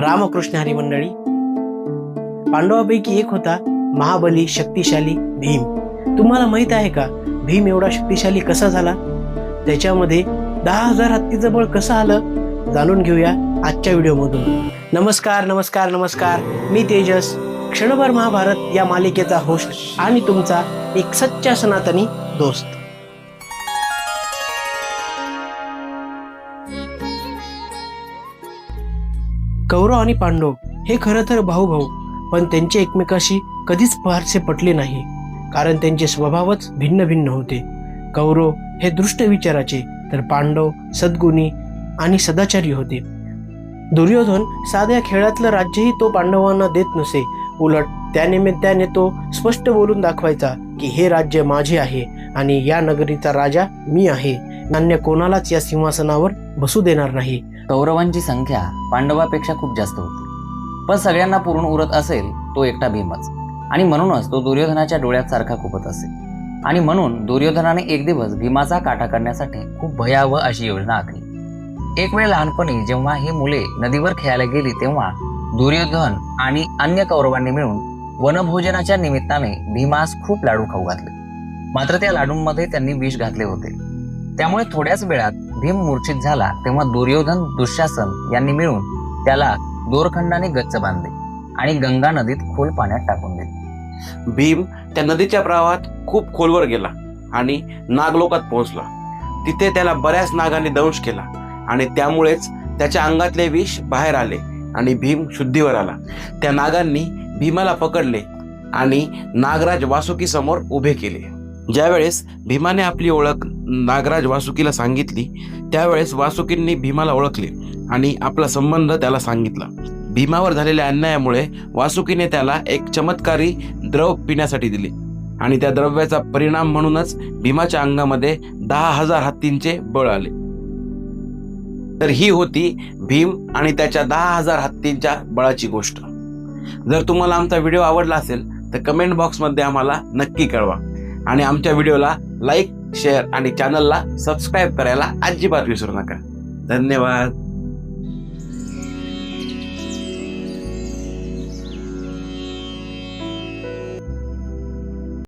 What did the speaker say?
रामकृष्ण हरी मंडळी. पांडवापैकी एक होता महाबली शक्तिशाली भीम. तुम्हाला माहित आहे का भीम एवढा शक्तिशाली कसा झाला? त्याच्यामध्ये 10,000 हत्तीचं बळ कसं आलं जाणून घेऊया आजच्या व्हिडिओमधून. नमस्कार नमस्कार नमस्कार, मी तेजस, क्षणभर महाभारत या मालिकेचा होस्ट आणि तुमचा एक सच्चा सनातनी दोस्त. कौरव आणि पांडव हे खरं तर भाऊ, पण त्यांचे एकमेकाशी कधीच फारसे पटले नाही, कारण त्यांचे स्वभावच भिन्न भिन्न होते. कौरव हे दृष्ट विचाराचे, तर पांडव सद्गुणी आणि सदाचारी होते. दुर्योधन साध्या खेळातलं राज्यही तो पांडवांना देत नसे. उलट त्यानिमित्ताने तो स्पष्ट बोलून दाखवायचा की हे राज्य माझे आहे आणि या नगरीचा राजा मी आहे. अन्य कोणालाच या सिंहासनावर बसू देणार नाही. कौरवांची संख्या पांडवापेक्षा खूप जास्त होती, पण सगळ्यांना पुरून उरत असेल तो एकटा भीमच, आणि म्हणूनच तो दुर्योधनाच्या डोळ्यात सारखा खुपत असे. आणि म्हणून दुर्योधनाने एक दिवस भीमाचा काटा करण्यासाठी खूप भयावह अशी योजना आखली. एक वेळ लहानपणी जेव्हा ही मुले नदीवर खेळायला गेली, तेव्हा दुर्योधन आणि अन्य कौरवांनी मिळून वनभोजनाच्या निमित्ताने भीमास खूप लाडू खाऊ घातले. मात्र त्या लाडूंमध्ये त्यांनी विष घातले होते. त्यामुळे थोड्याच वेळात भीम मूर्छित झाला. तेव्हा दुर्योधन दुःशासन यांनी मिळून त्याला दोरखंडाने गच्च बांधले आणि गंगा नदीत खोल पाण्यात टाकून दिले. भीम त्या नदीच्या प्रवाहात खूप खोलवर गेला आणि नागलोकात पोहोचला. तिथे त्याला बऱ्याच नागांनी दंश केला आणि त्यामुळेच त्याच्या अंगातले विष बाहेर आले आणि भीम शुद्धीवर आला. त्या नागांनी भीमाला पकडले आणि नागराज वासुकी समोर उभे केले. ज्यावेळेस भीमाने आपली ओळख नागराज वासुकीला सांगितली, त्यावेळेस वासुकींनी भीमाला ओळखले आणि आपला संबंध त्याला सांगितला. भीमावर झालेल्या अन्यायामुळे वासुकीने त्याला एक चमत्कारी द्रव पिण्यासाठी दिले आणि त्या द्रव्याचा परिणाम म्हणूनच भीमाच्या अंगामध्ये 10,000 हत्तींचे बळ आले. तर ही होती भीम आणि त्याच्या 10,000 हत्तींच्या बळाची गोष्ट. जर तुम्हाला आमचा व्हिडिओ आवडला असेल तर कमेंट बॉक्समध्ये आम्हाला नक्की कळवा आणि आमच्या व्हिडिओला लाईक, शेअर आणि चॅनलला सबस्क्राईब करायला अजिबात विसरू नका. धन्यवाद.